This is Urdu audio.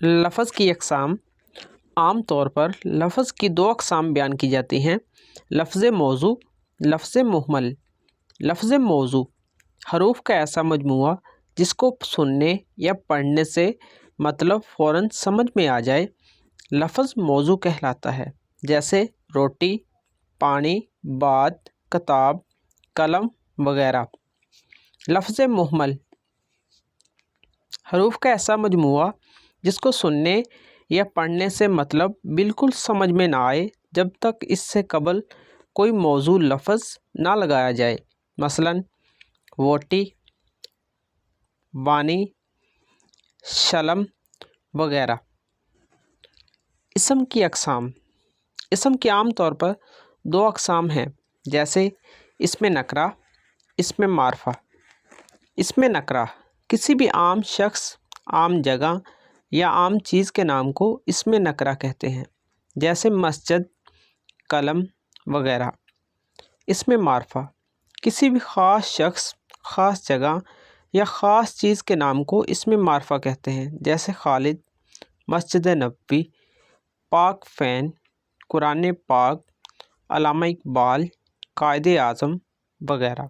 لفظ کی اقسام۔ عام طور پر لفظ کی دو اقسام بیان کی جاتی ہیں، لفظ موضوع، لفظ مہمل۔ لفظ موضوع حروف کا ایسا مجموعہ جس کو سننے یا پڑھنے سے مطلب فوراً سمجھ میں آ جائے، لفظ موضوع کہلاتا ہے، جیسے روٹی، پانی، بات، کتاب، قلم وغیرہ۔ لفظ مہمل حروف کا ایسا مجموعہ جس کو سننے یا پڑھنے سے مطلب بالکل سمجھ میں نہ آئے جب تک اس سے قبل کوئی موضوع لفظ نہ لگایا جائے، مثلاً ووٹی، وانی، شلم وغیرہ۔ اسم کی اقسام۔ اسم کی عام طور پر دو اقسام ہیں، جیسے اسم نکرہ، اسم معرفہ۔ اسم نکرہ کسی بھی عام شخص، عام جگہ یا عام چیز کے نام کو اسم نکرہ کہتے ہیں، جیسے مسجد، قلم وغیرہ۔ اسم معرفہ کسی بھی خاص شخص، خاص جگہ یا خاص چیز کے نام کو اسم معرفہ کہتے ہیں، جیسے خالد، مسجد نبوی، پاک فین، قرآن پاک، علامہ اقبال، قائد اعظم وغیرہ۔